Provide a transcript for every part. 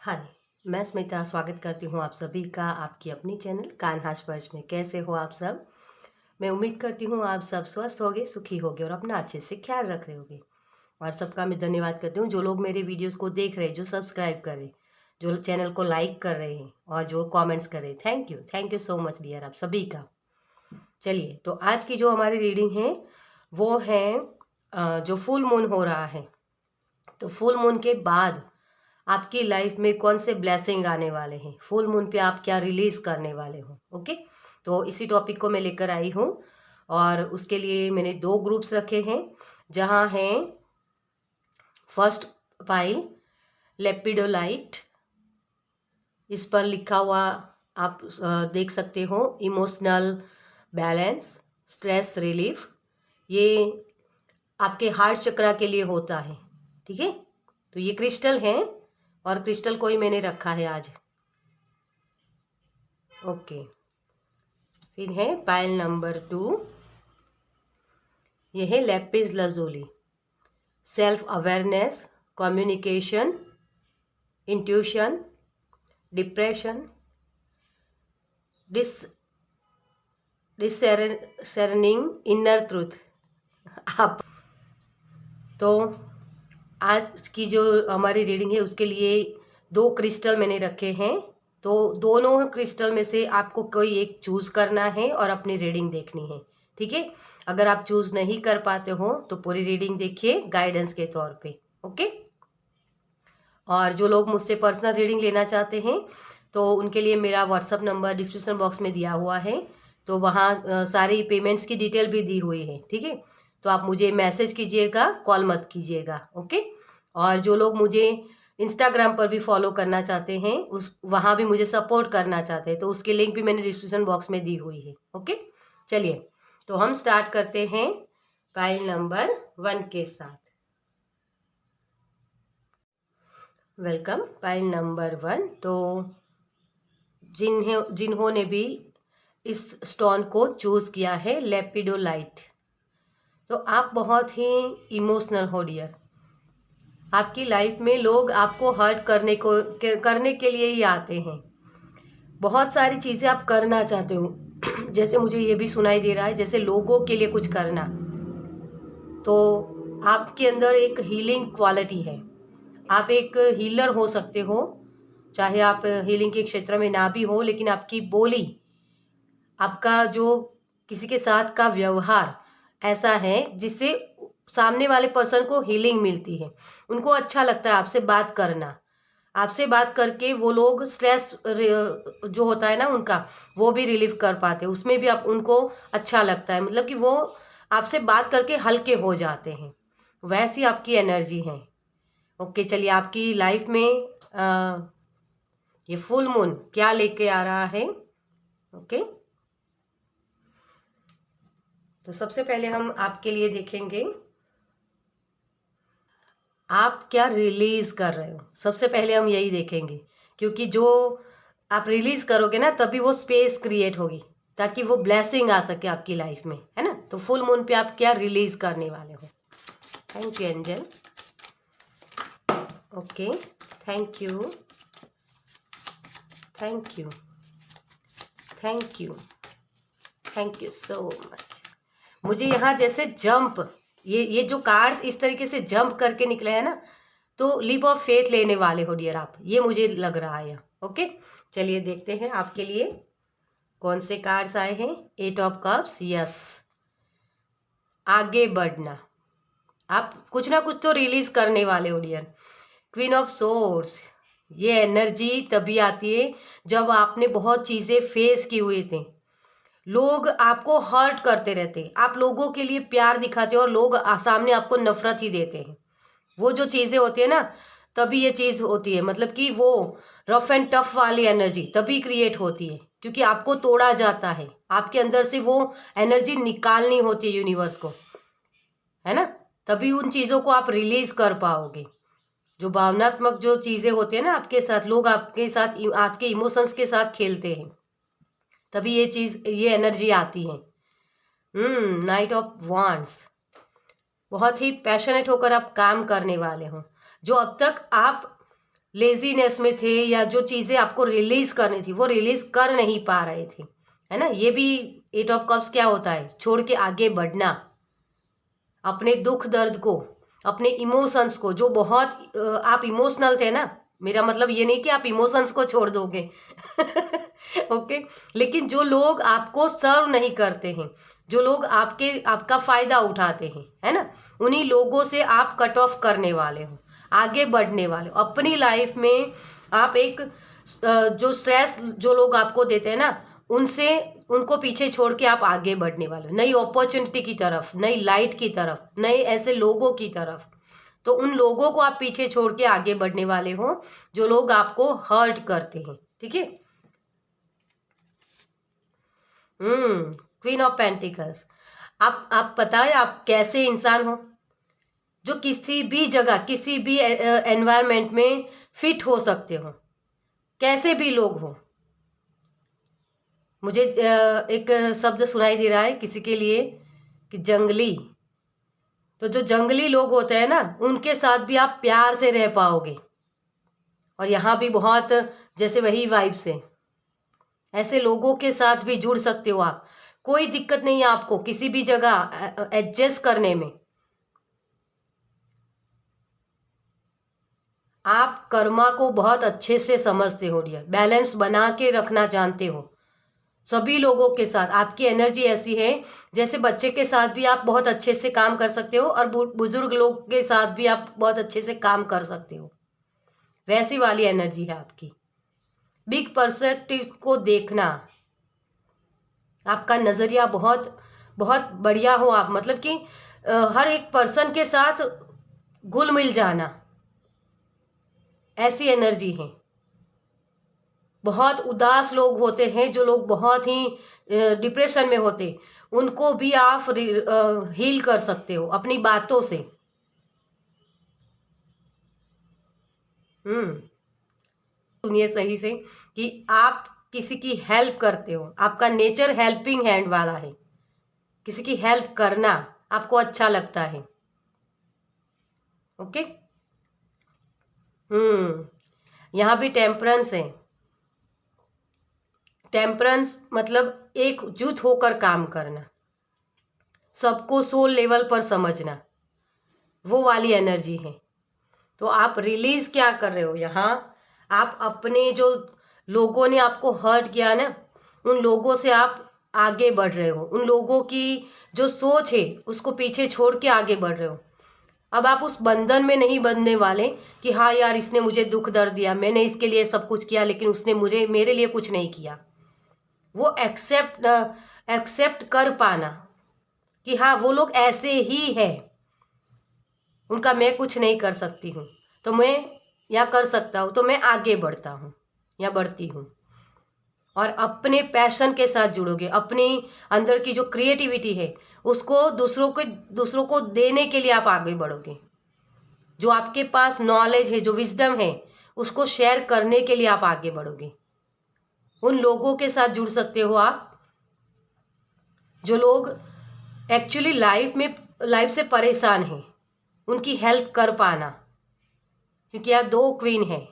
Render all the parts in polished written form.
हाय, मैं स्मिता स्वागत करती हूँ आप सभी का आपकी अपनी चैनल कान्हा स्पर्श में। कैसे हो आप सब? मैं उम्मीद करती हूँ आप सब स्वस्थ होगे, सुखी होगे और अपना अच्छे से ख्याल रख रहे होगे। और सबका मैं धन्यवाद करती हूँ जो लोग मेरे वीडियोस को देख रहे हैं, जो सब्सक्राइब कर रहे हैं, जो चैनल को लाइक कर रहे हैं और जो कमेंट्स कर रहे हैं। Thank you so much dear आप सभी का। चलिए, तो आज की जो हमारी रीडिंग है वो है जो फुल मून हो रहा है। तो फुल मून के बाद आपकी लाइफ में कौन से ब्लेसिंग आने वाले हैं, फुल मून पे आप क्या रिलीज करने वाले हो। ओके, तो इसी टॉपिक को मैं लेकर आई हूँ और उसके लिए मैंने 2 ग्रुप्स रखे हैं। जहाँ हैं फर्स्ट पाइल लेपिडोलाइट, इस पर लिखा हुआ आप देख सकते हो इमोशनल बैलेंस, स्ट्रेस रिलीफ। ये आपके हार्ट चक्रा के लिए होता है। ठीक है, तो ये क्रिस्टल है और क्रिस्टल को ही मैंने रखा है आज। ओके, फिर है पाइल नंबर 2, ये है lapis lazuli, self awareness, communication, intuition, depression, discerning inner truth. आप तो आज की जो हमारी रीडिंग है उसके लिए 2 क्रिस्टल मैंने रखे हैं। तो दोनों क्रिस्टल में से आपको कोई एक चूज करना है और अपनी रीडिंग देखनी है। ठीक है, अगर आप चूज नहीं कर पाते हो तो पूरी रीडिंग देखिए गाइडेंस के तौर पे। ओके, और जो लोग मुझसे पर्सनल रीडिंग लेना चाहते हैं तो उनके लिए मेरा व्हाट्सअप नंबर डिस्क्रिप्शन बॉक्स में दिया हुआ है। तो वहाँ सारी पेमेंट्स की डिटेल भी दी हुई है। ठीक है, तो आप मुझे मैसेज कीजिएगा, कॉल मत कीजिएगा। ओके, और जो लोग मुझे इंस्टाग्राम पर भी फॉलो करना चाहते हैं, उस वहाँ भी मुझे सपोर्ट करना चाहते हैं, तो उसकी लिंक भी मैंने डिस्क्रिप्शन बॉक्स में दी हुई है। ओके, चलिए तो हम स्टार्ट करते हैं पाइल नंबर 1 के साथ। Welcome pile number 1। तो जिन्होंने भी इस स्टोन को चूज किया है लेपिडोलाइट, तो आप बहुत ही इमोशनल हो डियर। आपकी लाइफ में लोग आपको हर्ट करने के लिए ही आते हैं। बहुत सारी चीजें आप करना चाहते हो जैसे मुझे ये भी सुनाई दे रहा है जैसे लोगों के लिए कुछ करना। तो आपके अंदर एक हीलिंग क्वालिटी है, आप एक हीलर हो सकते हो। चाहे आप हीलिंग के क्षेत्र में ना भी हो, लेकिन आपकी बोली, आपका जो किसी के साथ का व्यवहार ऐसा है जिससे सामने वाले पर्सन को हीलिंग मिलती है। उनको अच्छा लगता है आपसे बात करना। आपसे बात करके वो लोग स्ट्रेस जो होता है ना उनका, वो भी रिलीव कर पाते हैं। उसमें भी आप उनको अच्छा लगता है, मतलब कि वो आपसे बात करके हल्के हो जाते हैं। वैसी आपकी एनर्जी है। ओके, चलिए आपकी लाइफ में ये फुल मून क्या लेके आ रहा है। ओके, तो सबसे पहले हम आपके लिए देखेंगे आप क्या रिलीज कर रहे हो। सबसे पहले हम यही देखेंगे, क्योंकि जो आप रिलीज करोगे ना तभी वो स्पेस क्रिएट होगी ताकि वो ब्लेसिंग आ सके आपकी लाइफ में, है ना। तो फुल मून पे आप क्या रिलीज करने वाले हो। Thank you angel. Okay, thank you, thank you, thank you, thank you so much. मुझे यहाँ जैसे जंप, ये जो कार्ड्स इस तरीके से जंप करके निकले हैं ना, तो लीप ऑफ फेथ लेने वाले हो डियर आप, ये मुझे लग रहा है यहाँ। ओके, चलिए देखते हैं आपके लिए कौन से कार्ड्स आए हैं। 8 ऑफ कप्स, यस, आगे बढ़ना, आप कुछ ना कुछ तो रिलीज करने वाले हो डियर। क्वीन ऑफ सोर्ड्स, ये एनर्जी तभी आती है जब आपने बहुत चीजें फेस की हुई थी। लोग आपको हर्ट करते रहते हैं, आप लोगों के लिए प्यार दिखाते हो और लोग सामने आपको नफरत ही देते हैं। वो जो चीजें होती है ना, तभी ये चीज होती है, मतलब कि वो रफ एंड टफ वाली एनर्जी तभी क्रिएट होती है क्योंकि आपको तोड़ा जाता है। आपके अंदर से वो एनर्जी निकालनी होती है यूनिवर्स को, है ना। तभी उन चीजों को आप रिलीज कर पाओगे। जो भावनात्मक जो चीजें होती है ना आपके साथ, लोग आपके साथ आपके इमोशंस के साथ खेलते हैं, तभी ये चीज, ये एनर्जी आती है। नाइट ऑफ वांड्स, बहुत ही पैशनेट होकर आप काम करने वाले हो। जो अब तक आप लेजीनेस में थे, या जो चीज़ें आपको रिलीज करनी थी वो रिलीज कर नहीं पा रहे थे, है ना। ये भी 8 ऑफ कप्स क्या होता है, छोड़ के आगे बढ़ना, अपने दुख दर्द को, अपने इमोशंस को, जो बहुत आप इमोशनल थे ना, मेरा मतलब ये नहीं कि आप इमोशंस को छोड़ दोगे ओके, लेकिन जो लोग आपको सर्व नहीं करते हैं, जो लोग आपका फायदा उठाते हैं, है ना, उन्हीं लोगों से आप कट ऑफ करने वाले हो, आगे बढ़ने वाले हो अपनी लाइफ में। आप एक जो स्ट्रेस जो लोग आपको देते हैं ना, उनसे उनको पीछे छोड़ के आप आगे बढ़ने वाले हो, नई अपॉर्चुनिटी की तरफ, नई लाइट की तरफ, नए ऐसे लोगों की तरफ। तो उन लोगों को आप पीछे छोड़ के आगे बढ़ने वाले हो जो लोग आपको हर्ट करते हैं, ठीक है। Queen of pentacles. आप पता है आप कैसे इंसान हो, जो किसी भी जगह किसी भी एनवायरनमेंट में फिट हो सकते हो, कैसे भी लोग हो। मुझे एक शब्द सुनाई दे रहा है किसी के लिए कि जंगली। तो जो जंगली लोग होते हैं ना, उनके साथ भी आप प्यार से रह पाओगे। और यहाँ भी बहुत जैसे वही वाइब्स है, ऐसे लोगों के साथ भी जुड़ सकते हो आप, कोई दिक्कत नहीं है आपको किसी भी जगह एडजस्ट करने में। आप कर्मा को बहुत अच्छे से समझते हो डियर, बैलेंस बना के रखना जानते हो सभी लोगों के साथ। आपकी एनर्जी ऐसी है जैसे बच्चे के साथ भी आप बहुत अच्छे से काम कर सकते हो, और बुजुर्ग लोग के साथ भी आप बहुत अच्छे से काम कर सकते हो, वैसी वाली एनर्जी है आपकी। बिग पर्सपेक्टिव को देखना, आपका नज़रिया बहुत बहुत बढ़िया हो आप, मतलब कि हर एक पर्सन के साथ घुल मिल जाना, ऐसी एनर्जी है। बहुत उदास लोग होते हैं, जो लोग बहुत ही डिप्रेशन में होते, उनको भी आप हील कर सकते हो अपनी बातों से। सुनिए सही से कि आप किसी की हेल्प करते हो, आपका नेचर हेल्पिंग हैंड वाला है, किसी की हेल्प करना आपको अच्छा लगता है। ओके। यहाँ भी टेम्परेंस है। टेम्परेंस मतलब एकजुट होकर काम करना, सबको सोल लेवल पर समझना, वो वाली एनर्जी है। तो आप रिलीज क्या कर रहे हो यहाँ, आप अपने जो लोगों ने आपको हर्ट किया ना, उन लोगों से आप आगे बढ़ रहे हो, उन लोगों की जो सोच है उसको पीछे छोड़ के आगे बढ़ रहे हो। अब आप उस बंधन में नहीं बंधने वाले कि हाँ यार इसने मुझे दुख दर्द दिया, मैंने इसके लिए सब कुछ किया लेकिन उसने मेरे लिए कुछ नहीं किया। वो एक्सेप्ट कर पाना कि हाँ वो लोग ऐसे ही है, उनका मैं कुछ नहीं कर सकती हूँ, तो मैं या कर सकता हूँ तो मैं आगे बढ़ता हूँ या बढ़ती हूँ। और अपने पैशन के साथ जुड़ोगे, अपनी अंदर की जो क्रिएटिविटी है उसको दूसरों को देने के लिए आप आगे बढ़ोगे। जो आपके पास नॉलेज है, जो विजडम है, उसको शेयर करने के लिए आप आगे बढ़ोगे। उन लोगों के साथ जुड़ सकते हो आप जो लोग एक्चुअली लाइफ से परेशान हैं, उनकी हेल्प कर पाना, क्योंकि यहाँ 2 क्वीन है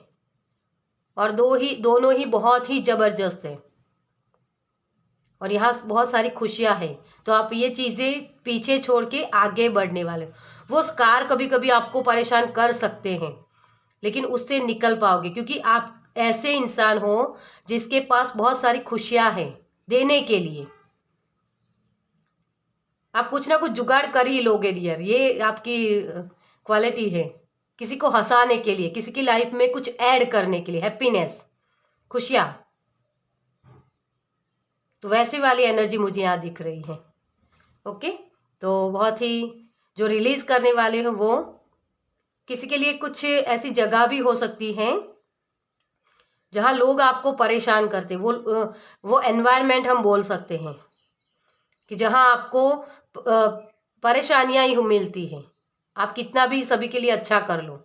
और दोनों ही बहुत ही जबरदस्त है, और यहाँ बहुत सारी खुशियाँ हैं। तो आप ये चीज़ें पीछे छोड़ के आगे बढ़ने वाले हो। वो स्कार कभी कभी आपको परेशान कर सकते हैं, लेकिन उससे निकल पाओगे, क्योंकि आप ऐसे इंसान हो जिसके पास बहुत सारी खुशियाँ हैं देने के लिए। आप कुछ ना कुछ जुगाड़ कर ही लोगे डियर, ये आपकी क्वालिटी है। किसी को हंसाने के लिए, किसी की लाइफ में कुछ ऐड करने के लिए, हैप्पीनेस, खुशियाँ, तो वैसी वाली एनर्जी मुझे यहाँ दिख रही है। ओके। तो बहुत ही जो रिलीज करने वाले हो, वो किसी के लिए कुछ ऐसी जगह भी हो सकती है जहाँ लोग आपको परेशान करते, वो एनवायरनमेंट हम बोल सकते हैं कि जहाँ आपको परेशानियां ही मिलती हैं। आप कितना भी सभी के लिए अच्छा कर लो,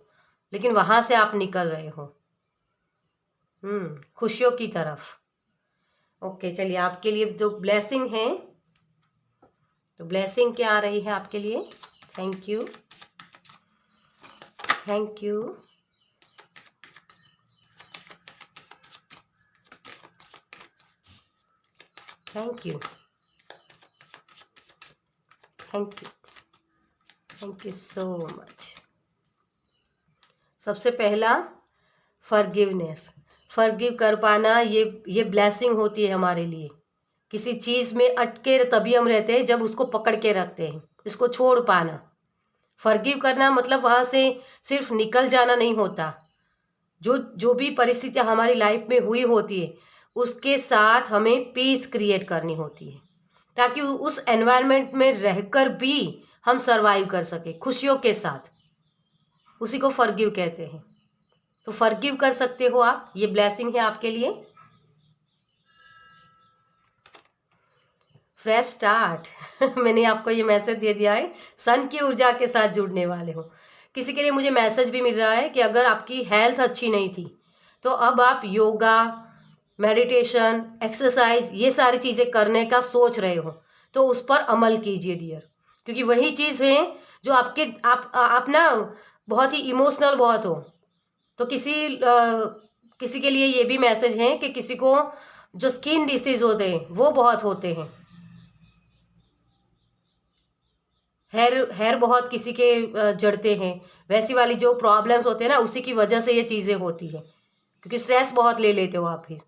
लेकिन वहां से आप निकल रहे हो खुशियों की तरफ। ओके, चलिए आपके लिए जो ब्लेसिंग है, तो ब्लेसिंग क्या आ रही है आपके लिए। Thank you, thank you, thank you, thank you, thank you so much. सबसे पहला फॉरगिवनेस, फॉरगिव कर पाना, ये ब्लेसिंग होती है हमारे लिए। किसी चीज़ में अटके तभी हम रहते हैं जब उसको पकड़ के रखते हैं, इसको छोड़ पाना। फॉरगिव करना मतलब वहाँ से सिर्फ निकल जाना नहीं होता। जो भी परिस्थितियाँ हमारी लाइफ में हुई होती है उसके साथ हमें पीस क्रिएट करनी होती है, ताकि उस एनवायरनमेंट में रहकर भी हम सरवाइव कर सके खुशियों के साथ। उसी को फॉरगिव कहते हैं। तो फॉरगिव कर सकते हो आप, ये ब्लेसिंग है आपके लिए। फ्रेश स्टार्ट मैंने आपको ये मैसेज दे दिया है, सन की ऊर्जा के साथ जुड़ने वाले हो। किसी के लिए मुझे मैसेज भी मिल रहा है कि अगर आपकी हेल्थ अच्छी नहीं थी तो अब आप योगा, मेडिटेशन, एक्सरसाइज, ये सारी चीज़ें करने का सोच रहे हो, तो उस पर अमल कीजिए डियर। क्योंकि वही चीज़ है जो आप ना बहुत ही इमोशनल बहुत हो। तो किसी के लिए ये भी मैसेज है कि किसी को जो स्किन डिसीज होते हैं वो बहुत होते हैं, हेयर बहुत किसी के जड़ते हैं, वैसी वाली जो प्रॉब्लम्स होते हैं ना, उसी की वजह से ये चीज़ें होती है, क्योंकि स्ट्रेस बहुत ले लेते हो आप फिर।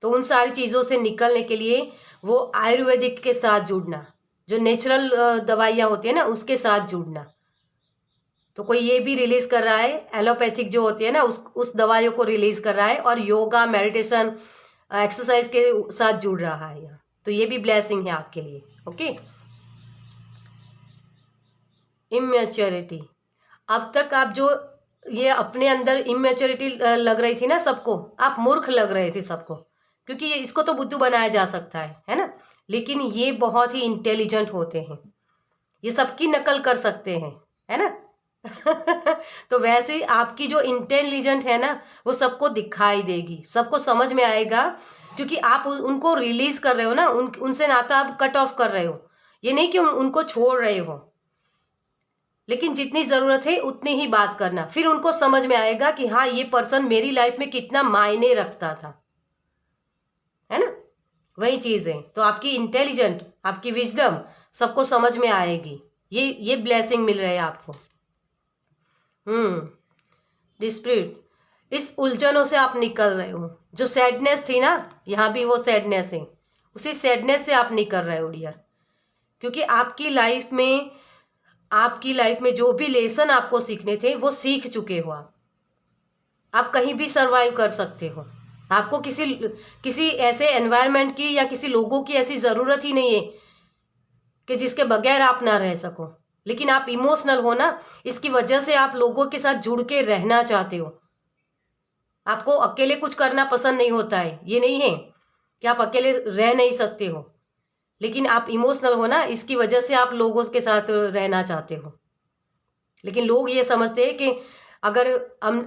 तो उन सारी चीज़ों से निकलने के लिए वो आयुर्वेदिक के साथ जुड़ना, जो नेचुरल दवाइयाँ होती है ना उसके साथ जुड़ना। तो कोई ये भी रिलीज कर रहा है, एलोपैथिक जो होती है ना उस दवाइयों को रिलीज कर रहा है, और योगा, मेडिटेशन, एक्सरसाइज के साथ जुड़ रहा है यहाँ। तो ये भी ब्लेसिंग है आपके लिए। ओके। इमेच्योरिटी, अब तक आप जो ये अपने अंदर इमेच्योरिटी लग रही थी ना सबको, आप मूर्ख लग रहे थे सबको, क्योंकि ये इसको तो बुद्धू बनाया जा सकता है ना, लेकिन ये बहुत ही इंटेलिजेंट होते हैं, ये सबकी नकल कर सकते हैं, है ना। तो वैसे ही आपकी जो इंटेलिजेंट है ना वो सबको दिखाई देगी, सबको समझ में आएगा, क्योंकि आप उनको रिलीज कर रहे हो ना, उनसे नाता आप कट ऑफ कर रहे हो। ये नहीं कि उनको छोड़ रहे हो, लेकिन जितनी ज़रूरत है उतनी ही बात करना, फिर उनको समझ में आएगा कि हाँ ये पर्सन मेरी लाइफ में कितना मायने रखता था, है ना। वही चीज़ है। तो आपकी इंटेलिजेंट, आपकी विजडम सबको समझ में आएगी। ये ब्लेसिंग मिल रहा है आपको। डिस्प्यूट, इस उलझनों से आप निकल रहे हो। जो सैडनेस थी ना, यहाँ भी वो सैडनेस है, उसी सैडनेस से आप निकल रहे हो डियर। क्योंकि आपकी लाइफ में जो भी लेसन आपको सीखने थे वो सीख चुके हो आप कहीं भी सरवाइव कर सकते हो। आपको किसी ऐसे एनवायरनमेंट की या किसी लोगों की ऐसी ज़रूरत ही नहीं है कि जिसके बगैर आप ना रह सको। लेकिन आप इमोशनल हो ना, इसकी वजह से आप लोगों के साथ जुड़ के रहना चाहते हो। आपको अकेले कुछ करना पसंद नहीं होता है, ये नहीं है कि आप अकेले रह नहीं सकते हो, लेकिन आप इमोशनल हो ना, इसकी वजह से आप लोगों के साथ रहना चाहते हो। लेकिन लोग ये समझते हैं कि अगर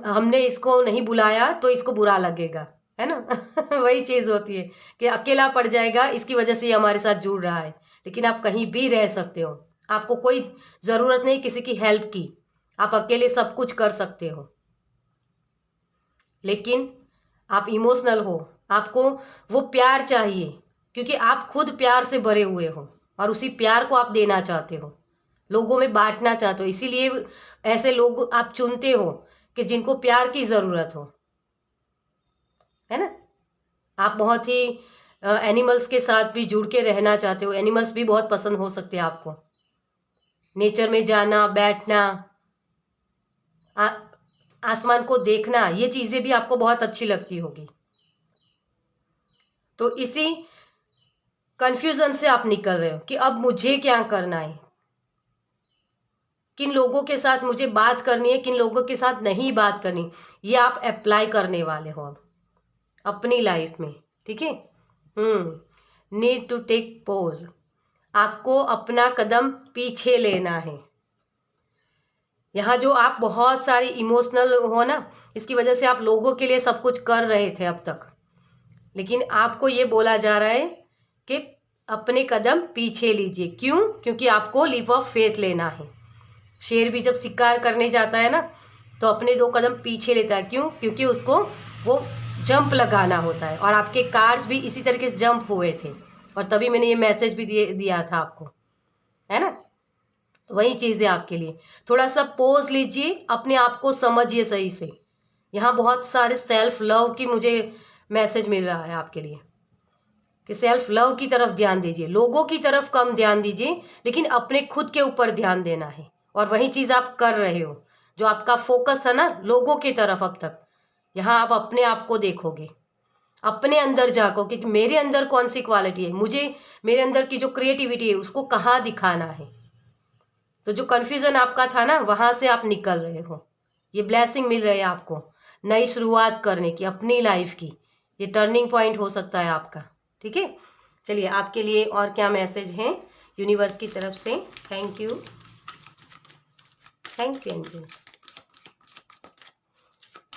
हमने इसको नहीं बुलाया तो इसको बुरा लगेगा, है ना। वही चीज़ होती है कि अकेला पड़ जाएगा, इसकी वजह से ये हमारे साथ जुड़ रहा है। लेकिन आप कहीं भी रह सकते हो, आपको कोई ज़रूरत नहीं किसी की हेल्प की, आप अकेले सब कुछ कर सकते हो। लेकिन आप इमोशनल हो, आपको वो प्यार चाहिए, क्योंकि आप खुद प्यार से भरे हुए हो और उसी प्यार को आप देना चाहते हो, लोगों में बांटना चाहते हो। इसीलिए ऐसे लोग आप चुनते हो कि जिनको प्यार की ज़रूरत हो, है ना। आप बहुत ही एनिमल्स के साथ भी जुड़ के रहना चाहते हो, एनिमल्स भी बहुत पसंद हो सकते हैं आपको। नेचर में जाना, बैठना, आसमान को देखना, ये चीज़ें भी आपको बहुत अच्छी लगती होगी। तो इसी कंफ्यूजन से आप निकल रहे हो कि अब मुझे क्या करना है, किन लोगों के साथ मुझे बात करनी है, किन लोगों के साथ नहीं बात करनी, ये आप अप्लाई करने वाले हो अब अपनी लाइफ में। ठीक है। नीड टू टेक पॉज, आपको अपना कदम पीछे लेना है। यहाँ जो आप बहुत सारी इमोशनल हो ना, इसकी वजह से आप लोगों के लिए सब कुछ कर रहे थे अब तक, लेकिन आपको ये बोला जा रहा है कि अपने कदम पीछे लीजिए। क्यों? क्योंकि आपको लीप ऑफ फेथ लेना है। शेर भी जब शिकार करने जाता है ना तो अपने 2 कदम पीछे लेता है। क्यों? क्योंकि उसको वो जंप लगाना होता है, और आपके कार्ड्स भी इसी तरीके से जंप हुए थे। और तभी मैंने ये मैसेज भी दिया था आपको, है ना। तो वही चीज़ है आपके लिए। थोड़ा सा पॉज लीजिए, अपने आप को समझिए सही से। यहाँ बहुत सारे सेल्फ लव की मुझे मैसेज मिल रहा है आपके लिए कि सेल्फ लव की तरफ ध्यान दीजिए, लोगों की तरफ कम ध्यान दीजिए, लेकिन अपने खुद के ऊपर ध्यान देना है। और वही चीज़ आप कर रहे हो। जो आपका फोकस था ना लोगों की तरफ अब तक, यहाँ आप अपने आप को देखोगे, अपने अंदर जाको कि मेरे अंदर कौन सी क्वालिटी है, मुझे मेरे अंदर की जो क्रिएटिविटी है उसको कहाँ दिखाना है। तो जो कन्फ्यूज़न आपका था ना वहाँ से आप निकल रहे हो। ये ब्लेसिंग मिल रही है आपको नई शुरुआत करने की अपनी लाइफ की। ये टर्निंग पॉइंट हो सकता है आपका, ठीक है। चलिए आपके लिए और क्या मैसेज हैं यूनिवर्स की तरफ से। Thank you, thank you angel,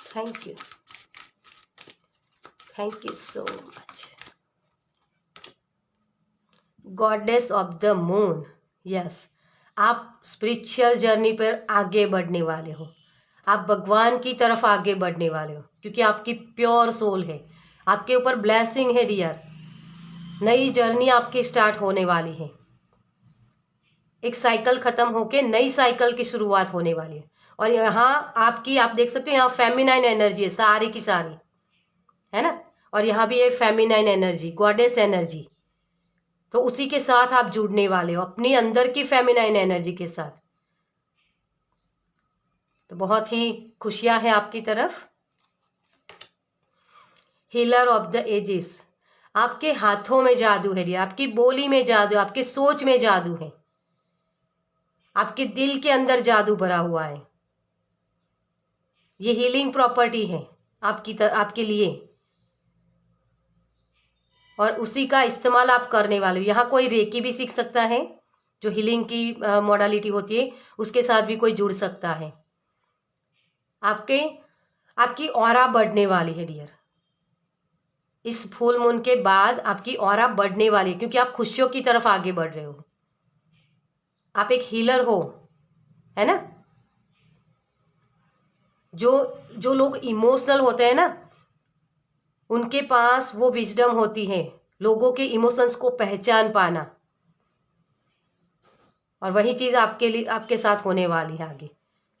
thank you, thank you so much. Goddess of the moon, yes, आप स्पिरिचुअल जर्नी पर आगे बढ़ने वाले हो। आप भगवान की तरफ आगे बढ़ने वाले हो क्योंकि आपकी प्योर सोल है, आपके ऊपर ब्लेसिंग है डियर। नई जर्नी आपकी स्टार्ट होने वाली है। एक साइकिल खत्म होके नई साइकिल की शुरुआत होने वाली है। और यहाँ आपकी आप देख सकते हो यहाँ फेमिनाइन एनर्जी है सारी की सारी, है ना। और यहाँ भी है फेमिनाइन एनर्जी, गॉडेस एनर्जी। तो उसी के साथ आप जुड़ने वाले हो, अपनी अंदर की फेमिनाइन एनर्जी के साथ। तो बहुत ही खुशियां हैं आपकी तरफ। हीलर ऑफ द एजेस, आपके हाथों में जादू है, आपकी बोली में जादू, आपके सोच में जादू है, आपके दिल के अंदर जादू भरा हुआ है। ये हीलिंग प्रॉपर्टी है आपके लिए, और उसी का इस्तेमाल आप करने वाले हो। यहाँ कोई रेकी भी सीख सकता है, जो हीलिंग की मॉडलिटी होती है उसके साथ भी कोई जुड़ सकता है। आपकी ऑरा बढ़ने वाली है डियर। इस फुल मून के बाद आपकी ऑरा बढ़ने वाली है क्योंकि आप खुशियों की तरफ आगे बढ़ रहे हो। आप एक हीलर हो, है ना। जो लोग इमोशनल होते हैं ना उनके पास वो विजडम होती है लोगों के इमोशंस को पहचान पाना। और वही चीज़ आपके लिए आपके साथ होने वाली है आगे।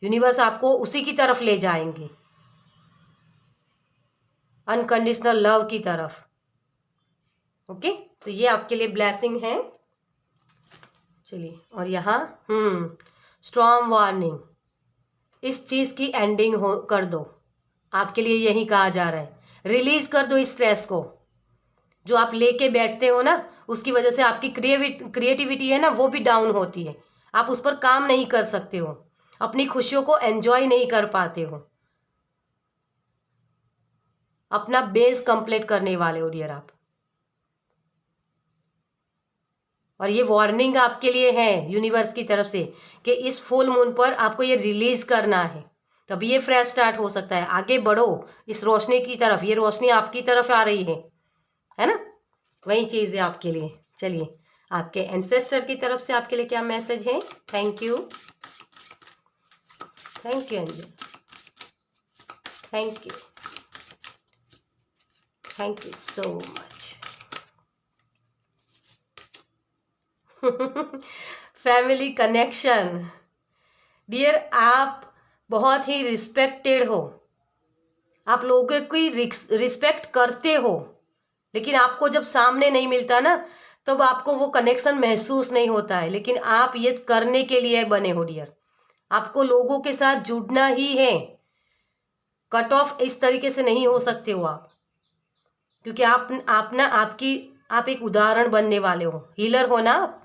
यूनिवर्स आपको उसी की तरफ ले जाएंगे, अनकंडीशनल लव की तरफ। ओके, तो ये आपके लिए ब्लेसिंग है। चलिए, और यहाँ स्ट्रॉन्ग वार्निंग, इस चीज़ की एंडिंग कर दो। आपके लिए यही कहा जा रहा है, रिलीज कर दो इस स्ट्रेस को जो आप लेके बैठते हो ना, उसकी वजह से आपकी क्रिएटिविटी है ना वो भी डाउन होती है। आप उस पर काम नहीं कर सकते हो, अपनी खुशियों को एंजॉय नहीं कर पाते हो, अपना बेस कंप्लीट करने वाले हो डियर आप। और ये वार्निंग आपके लिए है यूनिवर्स की तरफ से कि इस फुल मून पर आपको ये रिलीज करना है, तभी ये फ्रेश स्टार्ट हो सकता है। आगे बढ़ो इस रोशनी की तरफ, ये रोशनी आपकी तरफ आ रही है ना। वही चीज़ है आपके लिए। चलिए, आपके एंसेस्टर की तरफ से आपके लिए क्या मैसेज है। Thank you, thank you angel, thank you, thank you so much. Family connection dear, आप बहुत ही रिस्पेक्टेड हो, आप लोगों की रिस्पेक्ट करते हो, लेकिन आपको जब सामने नहीं मिलता ना तब आपको वो कनेक्शन महसूस नहीं होता है। लेकिन आप ये करने के लिए बने हो डियर, आपको लोगों के साथ जुड़ना ही है। कट ऑफ इस तरीके से नहीं हो सकते हो आप, क्योंकि आप एक उदाहरण बनने वाले हो। हीलर हो ना आप,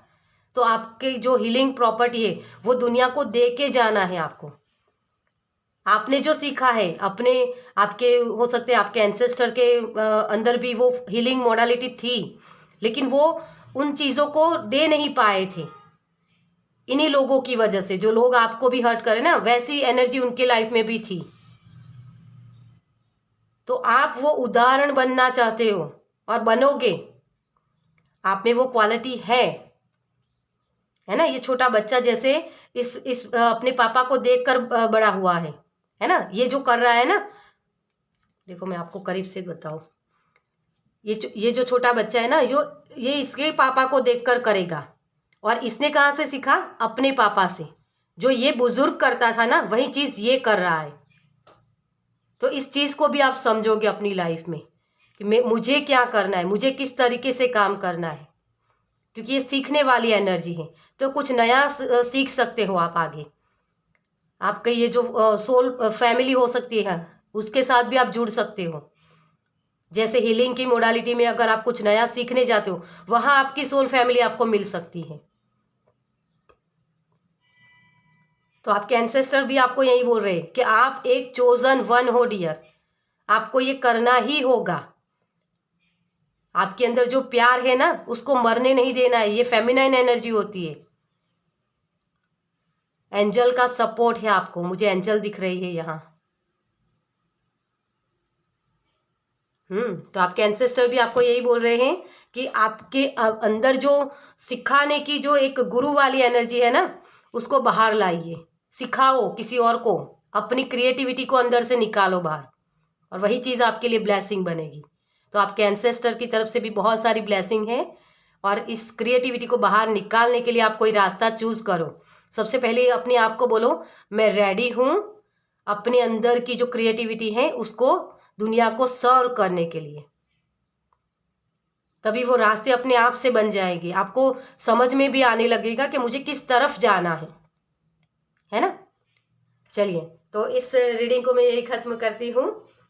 तो आपकी जो हीलिंग प्रॉपर्टी है वो दुनिया को दे के जाना है आपको। आपने जो सीखा है आपके हो सकते हैं आपके एंसेस्टर के अंदर भी वो हीलिंग मोडालिटी थी, लेकिन वो उन चीज़ों को दे नहीं पाए थे इन्हीं लोगों की वजह से। जो लोग आपको भी हर्ट करे ना, वैसी एनर्जी उनके लाइफ में भी थी। तो आप वो उदाहरण बनना चाहते हो और बनोगे, आप में वो क्वालिटी है ना। ये छोटा बच्चा जैसे इस अपने पापा को देखकर बड़ा हुआ है ना। ये जो कर रहा है ना, देखो मैं आपको करीब से बताऊं, ये जो छोटा बच्चा है ना, ये इसके पापा को देखकर करेगा। और इसने कहाँ से सीखा? अपने पापा से। जो ये बुजुर्ग करता था ना, वही चीज़ ये कर रहा है। तो इस चीज़ को भी आप समझोगे अपनी लाइफ में कि मुझे क्या करना है, मुझे किस तरीके से काम करना है, क्योंकि ये सीखने वाली एनर्जी है। तो कुछ नया सीख सकते हो आप आगे। आपका ये जो सोल फैमिली हो सकती है, उसके साथ भी आप जुड़ सकते हो। जैसे हीलिंग की मोडालिटी में अगर आप कुछ नया सीखने जाते हो, वहां आपकी सोल फैमिली आपको मिल सकती है। तो आपके एंसेस्टर भी आपको यही बोल रहे हैं कि आप एक चोजन वन हो डियर, आपको ये करना ही होगा। आपके अंदर जो प्यार है ना, उसको मरने नहीं देना है। ये फेमिनाइन एनर्जी होती है। एंजल का सपोर्ट है आपको, मुझे एंजल दिख रही है यहाँ। तो आपके एंसेस्टर भी आपको यही बोल रहे हैं कि आपके अंदर जो सिखाने की जो एक गुरु वाली एनर्जी है ना, उसको बाहर लाइए, सिखाओ किसी और को, अपनी क्रिएटिविटी को अंदर से निकालो बाहर, और वही चीज़ आपके लिए ब्लेसिंग बनेगी। तो आपके एंसेस्टर की तरफ से भी बहुत सारी ब्लेसिंग है, और इस क्रिएटिविटी को बाहर निकालने के लिए आप कोई रास्ता चूज करो। सबसे पहले अपने आप को बोलो, मैं रेडी हूँ अपने अंदर की जो क्रिएटिविटी है उसको दुनिया को सर्व करने के लिए। तभी वो रास्ते अपने आप से बन जाएंगे, आपको समझ में भी आने लगेगा कि मुझे किस तरफ जाना है ना। चलिए, तो इस रीडिंग को मैं यही खत्म करती हूँ।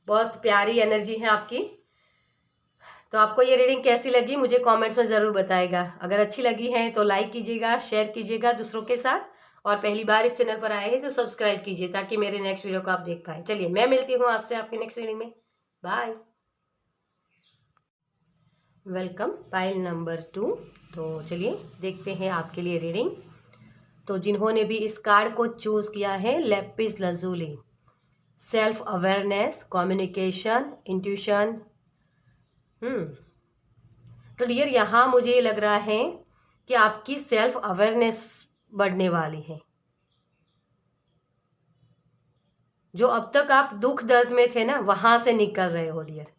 बहुत प्यारी एनर्जी है आपकी। तो आपको ये रीडिंग कैसी लगी मुझे कमेंट्स में ज़रूर बताएगा। अगर अच्छी लगी है तो लाइक कीजिएगा, शेयर कीजिएगा दूसरों के साथ, और पहली बार इस चैनल पर आए हैं तो सब्सक्राइब कीजिए ताकि मेरे नेक्स्ट वीडियो को आप देख पाए। चलिए, मैं मिलती हूँ आपसे आपके नेक्स्ट रीडिंग में। बाय। Welcome pile number 2। तो चलिए देखते हैं आपके लिए रीडिंग। तो जिन्होंने भी इस कार्ड को चूज किया है, lapis lazuli, self awareness, communication, intuition. तो डियर, यहाँ मुझे लग रहा है कि आपकी सेल्फ अवेयरनेस बढ़ने वाली है। जो अब तक आप दुख दर्द में थे ना, वहां से निकल रहे हो डियर।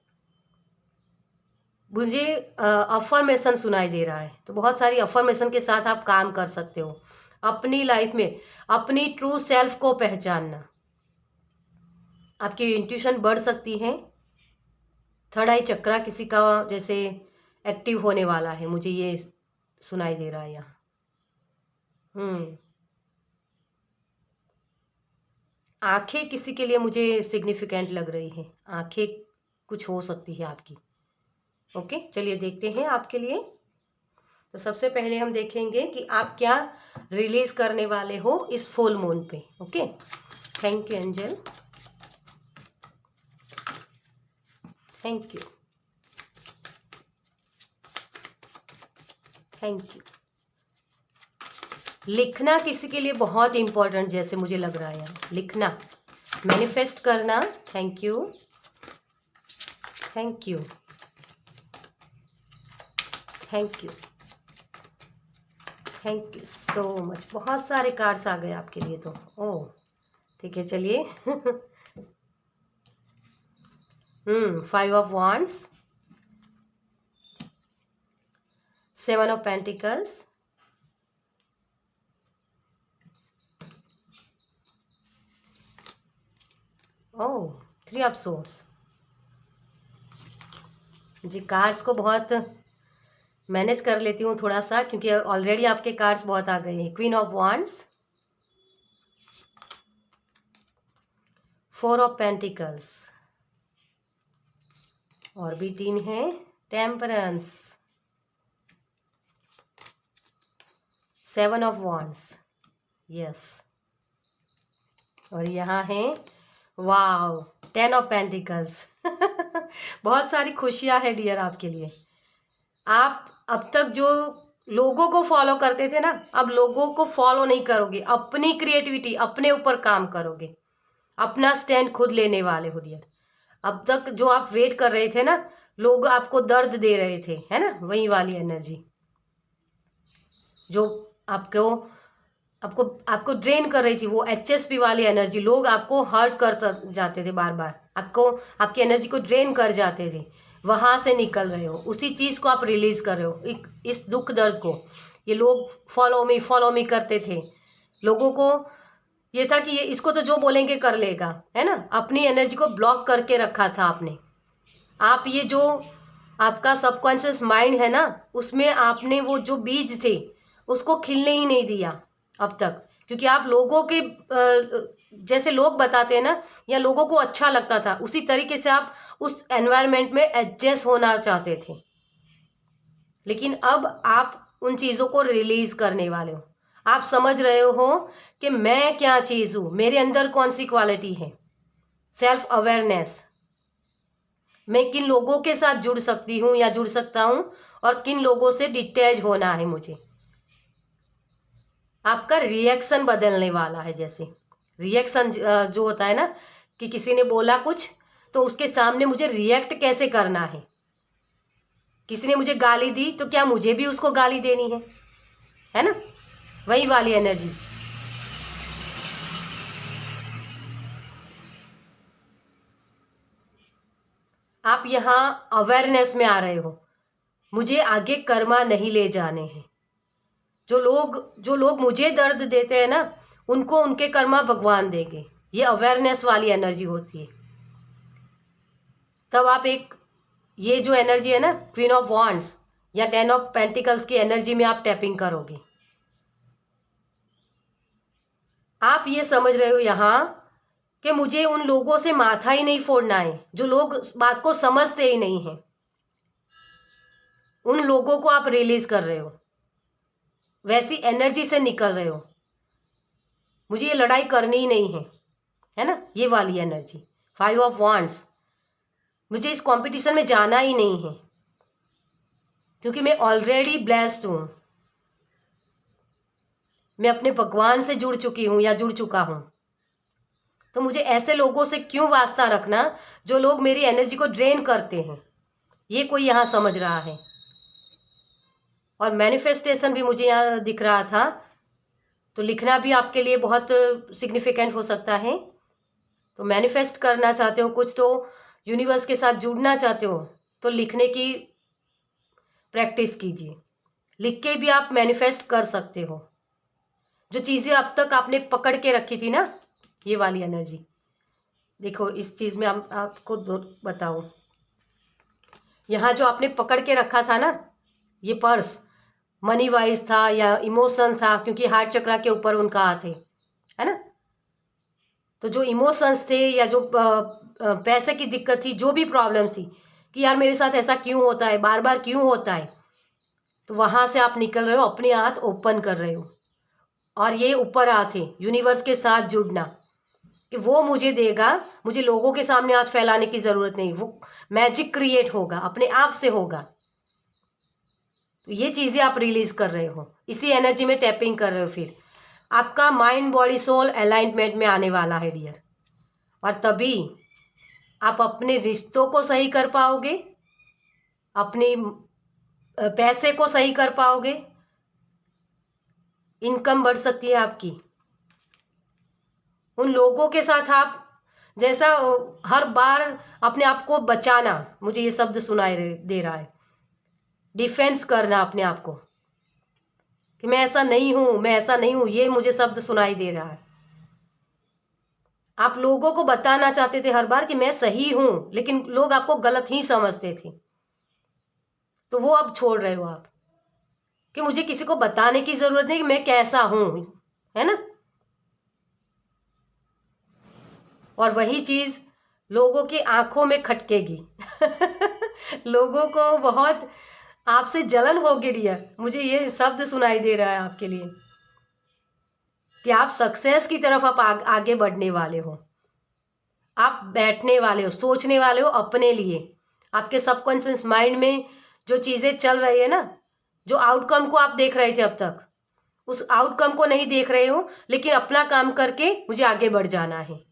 मुझे अफर्मेशन सुनाई दे रहा है, तो बहुत सारी अफर्मेशन के साथ आप काम कर सकते हो अपनी लाइफ में। अपनी ट्रू सेल्फ को पहचानना, आपकी इंट्यूशन बढ़ सकती है। थर्ड आई चक्रा किसी का जैसे एक्टिव होने वाला है, मुझे ये सुनाई दे रहा है यहाँ। आंखें किसी के लिए मुझे सिग्निफिकेंट लग रही है, आंखें कुछ हो सकती है आपकी। ओके, चलिए देखते हैं आपके लिए। तो सबसे पहले हम देखेंगे कि आप क्या रिलीज करने वाले हो इस फुल मून पे। Okay, thank you angel, thank you, thank you. लिखना किसी के लिए बहुत इंपॉर्टेंट जैसे मुझे लग रहा है, लिखना, मैनिफेस्ट करना। Thank you, thank you, thank you, thank you so much. बहुत सारे कार्ड्स आ गए आपके लिए तो। ओह ठीक है, चलिए। 5 of wands, 7 of pentacles, oh 3 of swords. जी, कार्ड्स को बहुत मैनेज कर लेती हूँ थोड़ा सा, क्योंकि ऑलरेडी आपके कार्ड्स बहुत आ गए हैं। Queen of wands, 4 of pentacles, और भी 3 हैं, टेम्परेंस, 7 ऑफ वांड्स, यस, और यहाँ है वाव 10 ऑफ पेंटिकल्स। बहुत सारी खुशियाँ है डियर आपके लिए। आप अब तक जो लोगों को फॉलो करते थे ना, अब लोगों को फॉलो नहीं करोगे, अपनी क्रिएटिविटी, अपने ऊपर काम करोगे, अपना स्टैंड खुद लेने वाले हो डियर। अब तक जो आप वेट कर रहे थे ना, लोग आपको दर्द दे रहे थे, है ना, वही वाली एनर्जी जो आपको आपको आपको ड्रेन कर रही थी, वो HSP वाली एनर्जी। लोग आपको हर्ट कर जाते थे बार बार, आपको आपकी एनर्जी को ड्रेन कर जाते थे, वहाँ से निकल रहे हो, उसी चीज़ को आप रिलीज़ कर रहे हो, इस दुख दर्द को। ये लोग फॉलो मी करते थे, लोगों को ये था कि ये इसको तो जो बोलेंगे कर लेगा, है ना। अपनी एनर्जी को ब्लॉक करके रखा था आपने। आप ये जो आपका सबकॉन्शियस माइंड है ना, उसमें आपने वो जो बीज थे उसको खिलने ही नहीं दिया अब तक, क्योंकि आप लोगों के जैसे लोग बताते हैं ना, या लोगों को अच्छा लगता था, उसी तरीके से आप उस एनवायरनमेंट में एडजस्ट होना चाहते थे। लेकिन अब आप उन चीज़ों को रिलीज करने वाले हो। आप समझ रहे हो कि मैं क्या चीज़ हूँ, मेरे अंदर कौन सी क्वालिटी है। सेल्फ अवेयरनेस, मैं किन लोगों के साथ जुड़ सकती हूँ या जुड़ सकता हूँ, और किन लोगों से डिटैच होना है मुझे। आपका रिएक्शन बदलने वाला है। जैसे रिएक्शन जो होता है ना, कि किसी ने बोला कुछ तो उसके सामने मुझे रिएक्ट कैसे करना है। किसी ने मुझे गाली दी तो क्या मुझे भी उसको गाली देनी है ना। वही वाली एनर्जी। आप यहाँ अवेयरनेस में आ रहे हो, मुझे आगे कर्मा नहीं ले जाने हैं। जो लोग मुझे दर्द देते हैं ना, उनको उनके कर्मा भगवान देंगे। ये अवेयरनेस वाली एनर्जी होती है। तब आप एक ये जो एनर्जी है ना, क्वीन ऑफ वॉन्ड्स या 10 ऑफ पेंटिकल्स की एनर्जी में आप टैपिंग करोगे। आप ये समझ रहे हो यहाँ कि मुझे उन लोगों से माथा ही नहीं फोड़ना है जो लोग बात को समझते ही नहीं हैं। उन लोगों को आप रिलीज कर रहे हो, वैसी एनर्जी से निकल रहे हो। मुझे ये लड़ाई करनी ही नहीं है ना, ये वाली एनर्जी। 5 ऑफ वॉन्ड्स, मुझे इस कंपटीशन में जाना ही नहीं है, क्योंकि मैं ऑलरेडी ब्लेस्ड हूँ। मैं अपने भगवान से जुड़ चुकी हूँ या जुड़ चुका हूँ। तो मुझे ऐसे लोगों से क्यों वास्ता रखना जो लोग मेरी एनर्जी को ड्रेन करते हैं। ये कोई यहाँ समझ रहा है। और मैनिफेस्टेशन भी मुझे यहाँ दिख रहा था, तो लिखना भी आपके लिए बहुत सिग्निफिकेंट हो सकता है। तो मैनिफेस्ट करना चाहते हो कुछ, तो यूनिवर्स के साथ जुड़ना चाहते हो, तो लिखने की प्रैक्टिस कीजिए। लिख के भी आप मैनिफेस्ट कर सकते हो। जो चीज़ें अब तक आपने पकड़ के रखी थी ना, ये वाली एनर्जी देखो। इस चीज़ में आपको बताओ, यहाँ जो आपने पकड़ के रखा था ना, ये पर्स मनी वाइज था या इमोशन था, क्योंकि हार्ट चक्रा के ऊपर उनका हाथ है ना। तो जो इमोशंस थे या जो पैसे की दिक्कत थी, जो भी प्रॉब्लम थी कि यार मेरे साथ ऐसा क्यों होता है, बार बार क्यों होता है, तो वहाँ से आप निकल रहे हो, अपने हाथ ओपन कर रहे हो। और ये ऊपर हाथ है, यूनिवर्स के साथ जुड़ना, कि वो मुझे देगा। मुझे लोगों के सामने हाथ फैलाने की ज़रूरत नहीं, वो मैजिक क्रिएट होगा, अपने आप से होगा। तो ये चीज़ें आप रिलीज कर रहे हो, इसी एनर्जी में टैपिंग कर रहे हो। फिर आपका माइंड बॉडी सोल अलाइनमेंट में आने वाला है डियर। और तभी आप अपने रिश्तों को सही कर पाओगे, अपनी पैसे को सही कर पाओगे, इनकम बढ़ सकती है आपकी। उन लोगों के साथ आप जैसा हर बार अपने आप को बचाना, मुझे ये शब्द सुनाई दे रहा है, डिफेंस करना अपने आप को, कि मैं ऐसा नहीं हूँ, मैं ऐसा नहीं हूँ, ये मुझे शब्द सुनाई दे रहा है। आप लोगों को बताना चाहते थे हर बार कि मैं सही हूँ, लेकिन लोग आपको गलत ही समझते थे। तो वो अब छोड़ रहे हो आप, कि मुझे किसी को बताने की ज़रूरत नहीं कि मैं कैसा हूँ, है ना। और वही चीज़ लोगों की आंखों में खटकेगी लोगों को बहुत आपसे जलन होगी डियर। मुझे ये शब्द सुनाई दे रहा है आपके लिए कि आप सक्सेस की तरफ आप आगे बढ़ने वाले हो। आप बैठने वाले हो, सोचने वाले हो अपने लिए। आपके सबकॉन्शियस माइंड में जो चीज़ें चल रही है ना, जो आउटकम को आप देख रहे थे अब तक, उस आउटकम को नहीं देख रहे हो, लेकिन अपना काम करके मुझे आगे बढ़ जाना है।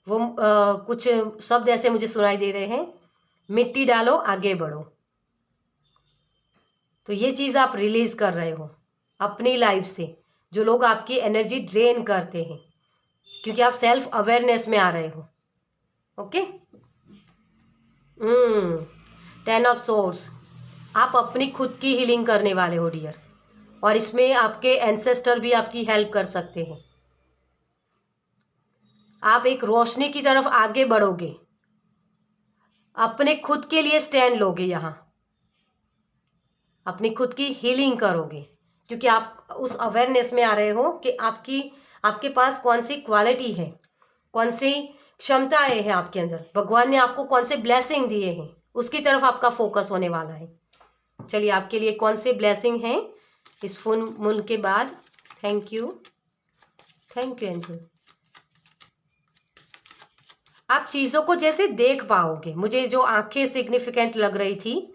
वो कुछ शब्द ऐसे मुझे सुनाई दे रहे हैं, मिट्टी डालो आगे बढ़ो। तो ये चीज़ आप रिलीज कर रहे हो अपनी लाइफ से, जो लोग आपकी एनर्जी ड्रेन करते हैं। क्योंकि आप सेल्फ अवेयरनेस में आ रहे हो। ओके। 10 ऑफ सोर्स, आप अपनी खुद की हीलिंग करने वाले हो डियर, और इसमें आपके एंसेस्टर भी आपकी हेल्प कर सकते हैं। आप एक रोशनी की तरफ आगे बढ़ोगे, अपने खुद के लिए स्टैंड लोगे, यहाँ अपनी खुद की हीलिंग करोगे, क्योंकि आप उस अवेयरनेस में आ रहे हो कि आपके पास कौन सी क्वालिटी है, कौन सी क्षमताएं हैं आपके अंदर, भगवान ने आपको कौन से ब्लेसिंग दिए हैं, उसकी तरफ आपका फोकस होने वाला है। चलिए आपके लिए कौन से ब्लेसिंग हैं इस फुल मून के बाद। Thank you angel. आप चीज़ों को जैसे देख पाओगे, मुझे जो आंखें सिग्निफिकेंट लग रही थी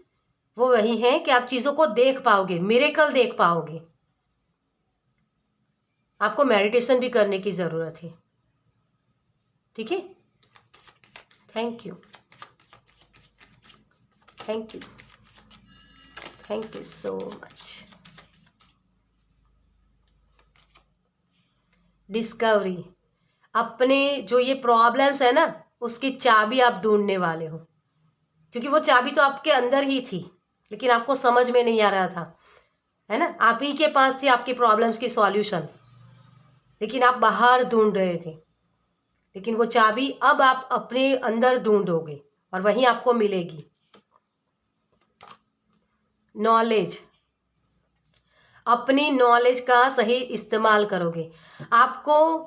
वो वही है कि आप चीज़ों को देख पाओगे, मिरेकल देख पाओगे। आपको मेडिटेशन भी करने की ज़रूरत है, ठीक है। Thank you so much. Discovery, अपने जो ये प्रॉब्लम्स है ना, उसकी चाबी आप ढूंढने वाले हो, क्योंकि वो चाबी तो आपके अंदर ही थी, लेकिन आपको समझ में नहीं आ रहा था, है ना। आप ही के पास थी आपकी प्रॉब्लम्स की सॉल्यूशन, लेकिन आप बाहर ढूंढ रहे थे। लेकिन वो चाबी अब आप अपने अंदर ढूंढोगे और वहीं आपको मिलेगी। नॉलेज, अपनी नॉलेज का सही इस्तेमाल करोगे। आपको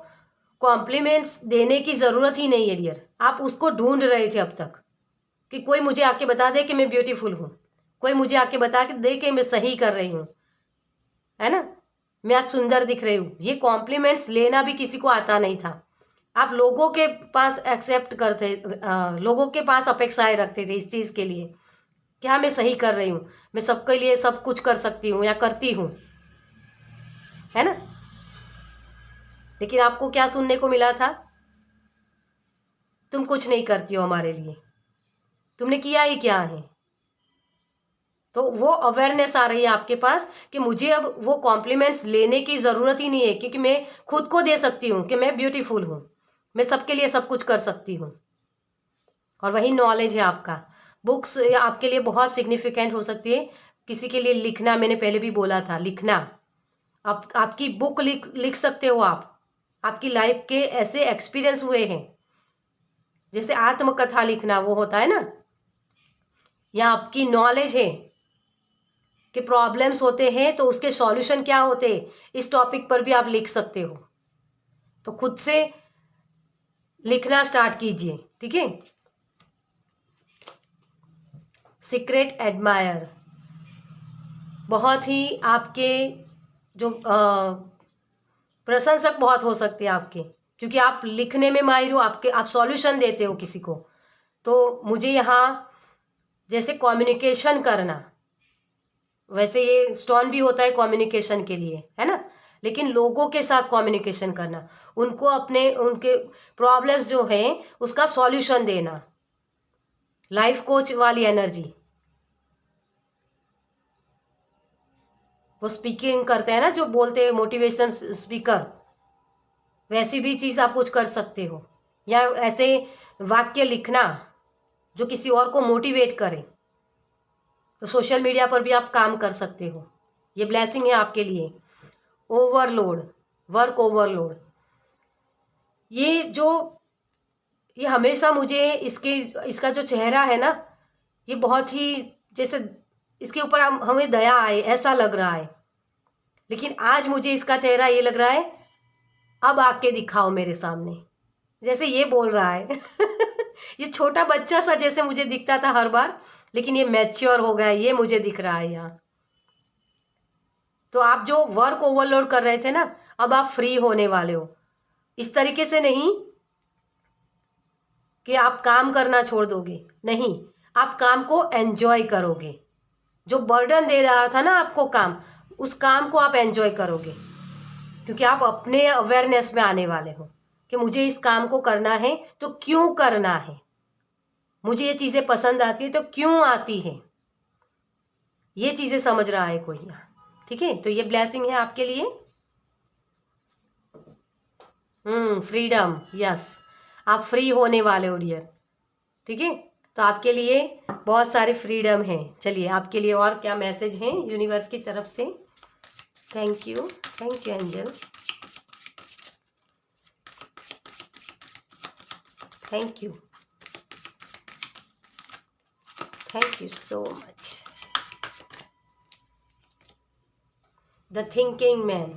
कॉम्प्लीमेंट्स देने की ज़रूरत ही नहीं है डियर, आप उसको ढूंढ रहे थे अब तक कि कोई मुझे आके बता दे कि मैं ब्यूटीफुल हूँ, कोई मुझे आके बता के दे कि मैं सही कर रही हूँ, है ना, मैं आज सुंदर दिख रही हूँ। ये कॉम्प्लीमेंट्स लेना भी किसी को आता नहीं था। आप लोगों के पास एक्सेप्ट करते, लोगों के पास अपेक्षाएं रखते थे इस चीज़ के लिए कि हाँ मैं सही कर रही हूँ, मैं सबके लिए सब कुछ कर सकती हूँ या करती हूँ, है ना। लेकिन आपको क्या सुनने को मिला था? तुम कुछ नहीं करती हो हमारे लिए, तुमने किया ही क्या है। तो वो अवेयरनेस आ रही है आपके पास कि मुझे अब वो कॉम्प्लीमेंट्स लेने की ज़रूरत ही नहीं है, क्योंकि मैं खुद को दे सकती हूँ कि मैं ब्यूटीफुल हूँ, मैं सबके लिए सब कुछ कर सकती हूँ। और वही नॉलेज है आपका। बुक्स आपके लिए बहुत सिग्निफिकेंट हो सकती है। किसी के लिए लिखना, मैंने पहले भी बोला था, लिखना, आपकी बुक लिख सकते हो आप। आपकी लाइफ के ऐसे एक्सपीरियंस हुए हैं, जैसे आत्मकथा लिखना वो होता है ना, या आपकी नॉलेज है कि प्रॉब्लम्स होते हैं तो उसके सॉल्यूशन क्या होते हैं, इस टॉपिक पर भी आप लिख सकते हो। तो खुद से लिखना स्टार्ट कीजिए, ठीक है। सीक्रेट एडमायर, बहुत ही आपके जो प्रशंसक बहुत हो सकते हैं आपके, क्योंकि आप लिखने में माहिर हो, आप सॉल्यूशन देते हो किसी को। तो मुझे यहाँ जैसे कम्युनिकेशन करना, वैसे ये स्टोन भी होता है कम्युनिकेशन के लिए, है ना, लेकिन लोगों के साथ कम्युनिकेशन करना, उनको उनके प्रॉब्लम्स जो है उसका सॉल्यूशन देना, लाइफ कोच वाली एनर्जी। वो स्पीकिंग करते हैं ना, जो बोलते हैं मोटिवेशन स्पीकर, वैसी भी चीज़ आप कुछ कर सकते हो, या ऐसे वाक्य लिखना जो किसी और को मोटिवेट करे। तो सोशल मीडिया पर भी आप काम कर सकते हो, ये ब्लेसिंग है आपके लिए। ओवरलोड, वर्क ओवरलोड, ये हमेशा मुझे इसका जो चेहरा है ना, ये बहुत ही जैसे इसके ऊपर हमें दया आए ऐसा लग रहा है। लेकिन आज मुझे इसका चेहरा ये लग रहा है, अब आके दिखाओ मेरे सामने, जैसे ये बोल रहा है। ये छोटा बच्चा सा जैसे मुझे दिखता था हर बार, लेकिन ये मैच्योर हो गया, ये मुझे दिख रहा है यहाँ। तो आप जो वर्क ओवरलोड कर रहे थे ना, अब आप फ्री होने वाले हो। इस तरीके से नहीं कि आप काम करना छोड़ दोगे, नहीं, आप काम को एंजॉय करोगे। जो बर्डन दे रहा था ना आपको काम, उस काम को आप एंजॉय करोगे, क्योंकि आप अपने अवेयरनेस में आने वाले हो कि मुझे इस काम को करना है तो क्यों करना है, मुझे ये चीज़ें पसंद आती है तो क्यों आती है, ये चीज़ें समझ रहा है कोई यहाँ, ठीक है। तो ये ब्लेसिंग है आपके लिए। फ्रीडम, यस, आप फ्री होने वाले हो डियर। ठीक है, तो आपके लिए बहुत सारे फ्रीडम हैं। चलिए आपके लिए और क्या मैसेज हैं यूनिवर्स की तरफ से। Thank you angel, thank you so much. The thinking man,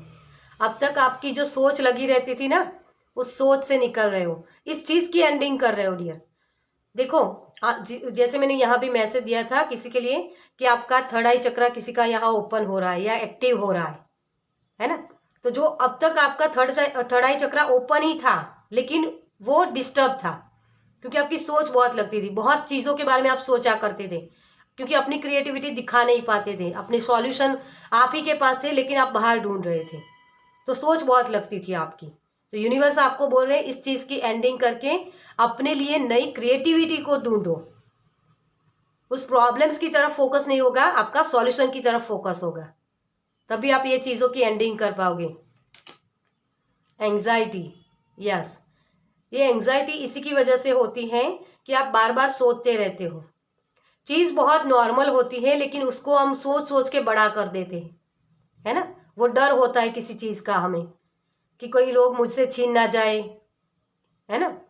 अब तक आपकी जो सोच लगी रहती थी ना, उस सोच से निकल रहे हो, इस चीज की एंडिंग कर रहे हो डियर। देखो जैसे मैंने यहाँ भी मैसेज दिया था किसी के लिए कि आपका थर्ड आई चक्रा किसी का यहाँ ओपन हो रहा है या एक्टिव हो रहा है ना। तो जो अब तक आपका थर्ड आई चक्रा ओपन ही था, लेकिन वो डिस्टर्ब था क्योंकि आपकी सोच बहुत लगती थी, बहुत चीज़ों के बारे में आप सोचा करते थे, क्योंकि अपनी क्रिएटिविटी दिखा नहीं पाते थे, अपने सॉल्यूशन आप ही के पास थे लेकिन आप बाहर ढूंढ रहे थे, तो सोच बहुत लगती थी आपकी। तो यूनिवर्स आपको बोल रहे हैं इस चीज़ की एंडिंग करके अपने लिए नई क्रिएटिविटी को ढूंढो। उस प्रॉब्लम्स की तरफ फोकस नहीं होगा, आपका सॉल्यूशन की तरफ फोकस होगा, तभी आप ये चीज़ों की एंडिंग कर पाओगे। एंग्जाइटी, यस, ये एंग्जाइटी इसी की वजह से होती है कि आप बार बार सोचते रहते हो। चीज़ बहुत नॉर्मल होती है लेकिन उसको हम सोच सोच के बड़ा कर देते हैं, है ना। वो डर होता है किसी चीज़ का हमें कि कोई लोग मुझसे छीन ना जाए, है ना।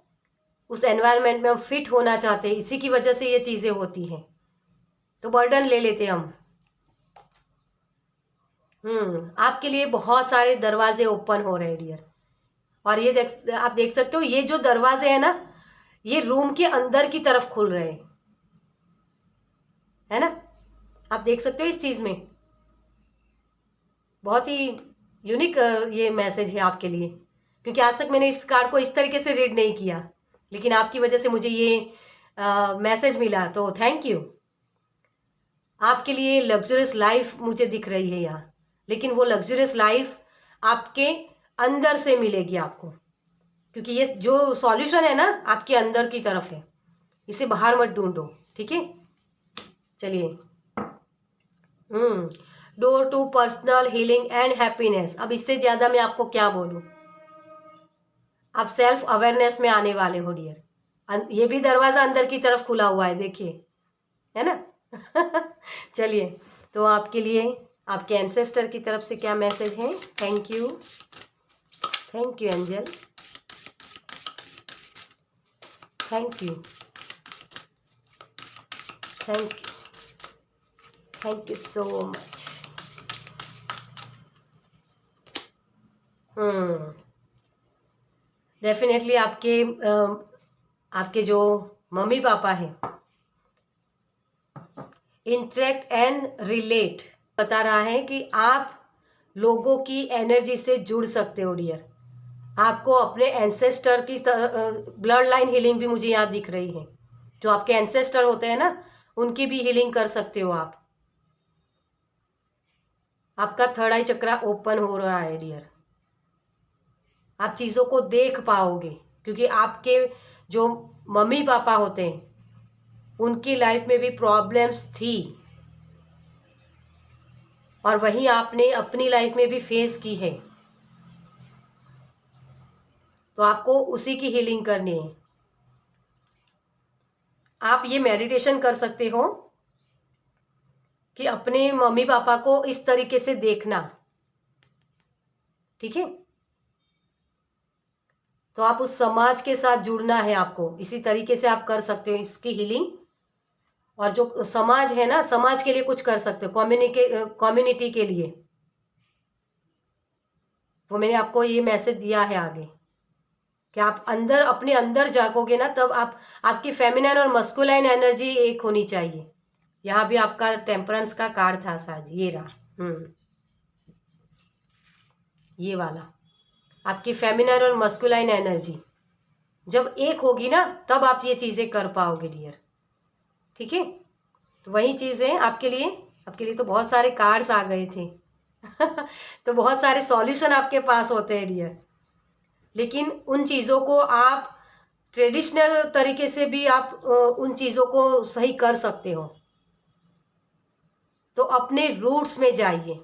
उस एनवायरनमेंट में हम फिट होना चाहते हैं, इसी की वजह से ये चीज़ें होती हैं, तो बर्डन ले लेते हम। आपके लिए बहुत सारे दरवाजे ओपन हो रहे हैं डियर, और ये आप देख सकते हो ये जो दरवाजे हैं ना, ये रूम के अंदर की तरफ खुल रहे हैं, है ना। आप देख सकते हो इस चीज में बहुत ही यूनिक ये मैसेज है आपके लिए, क्योंकि आज तक मैंने इस कार्ड को इस तरीके से रीड नहीं किया, लेकिन आपकी वजह से मुझे ये मैसेज मिला, तो थैंक यू। आपके लिए लग्जरियस लाइफ मुझे दिख रही है यहाँ, लेकिन वो लग्जरियस लाइफ आपके अंदर से मिलेगी आपको, क्योंकि ये जो सॉल्यूशन है ना आपके अंदर की तरफ है, इसे बाहर मत ढूंढो, ठीक है। चलिए, door to personal healing and happiness, अब इससे ज़्यादा मैं आपको क्या बोलूँ। आप सेल्फ अवेयरनेस में आने वाले हो डियर, ये भी दरवाज़ा अंदर की तरफ खुला हुआ है, देखिए, है ना। चलिए, तो आपके लिए आपके एंसेस्टर की तरफ से क्या मैसेज है। Thank you angel, thank you so much. Definitely आपके जो मम्मी पापा हैं, इंटरेक्ट एंड रिलेट बता रहा है कि आप लोगों की एनर्जी से जुड़ सकते हो डियर। आपको अपने एंसेस्टर की ब्लड लाइन हीलिंग भी मुझे यहाँ दिख रही है, जो आपके एंसेस्टर होते हैं ना, उनकी भी हीलिंग कर सकते हो आप। आपका थर्ड आई चक्रा ओपन हो रहा है डियर, आप चीज़ों को देख पाओगे, क्योंकि आपके जो मम्मी पापा होते हैं उनकी लाइफ में भी प्रॉब्लम्स थी, और वही आपने अपनी लाइफ में भी फेस की है, तो आपको उसी की हीलिंग करनी है। आप ये मेडिटेशन कर सकते हो कि अपने मम्मी पापा को इस तरीके से देखना, ठीक है। तो आप उस समाज के साथ जुड़ना है आपको, इसी तरीके से आप कर सकते हो इसकी हीलिंग, और जो समाज है ना, समाज के लिए कुछ कर सकते हो, कम्युनिटी के लिए। वो मैंने आपको ये मैसेज दिया है आगे कि आप अंदर अपने अंदर जागोगे ना, तब आपकी फेमिनाइन और मस्कुलाइन एनर्जी एक होनी चाहिए। यहाँ भी आपका टेम्परेंस का कार्ड था शायद, ये रहा, ये वाला आपकी फेमिनाइन और मस्कुलाइन एनर्जी जब एक होगी ना, तब आप ये चीज़ें कर पाओगे डियर, ठीक है। तो वही चीज़ है आपके लिए तो बहुत सारे कार्ड्स आ गए थे। तो बहुत सारे सॉल्यूशन आपके पास होते हैं डियर, लेकिन उन चीज़ों को आप ट्रेडिशनल तरीके से भी आप उन चीज़ों को सही कर सकते हो। तो अपने रूट्स में जाइए,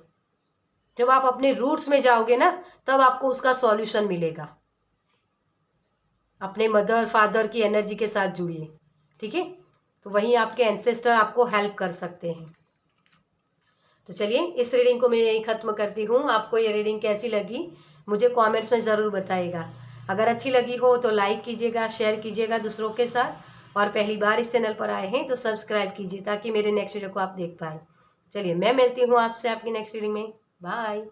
जब आप अपने रूट्स में जाओगे ना, तब आपको उसका सॉल्यूशन मिलेगा। अपने मदर फादर की एनर्जी के साथ जुड़िए, ठीक है। तो वहीं आपके एंसेस्टर आपको हेल्प कर सकते हैं। तो चलिए इस रीडिंग को मैं यहीं ख़त्म करती हूँ। आपको ये रीडिंग कैसी लगी मुझे कमेंट्स में ज़रूर बताइएगा। अगर अच्छी लगी हो तो लाइक कीजिएगा, शेयर कीजिएगा दूसरों के साथ, और पहली बार इस चैनल पर आए हैं तो सब्सक्राइब कीजिए ताकि मेरे नेक्स्ट वीडियो को आप देख पाएँ। चलिए मैं मिलती हूँ आपसे आपकी नेक्स्ट रीडिंग में। बाय।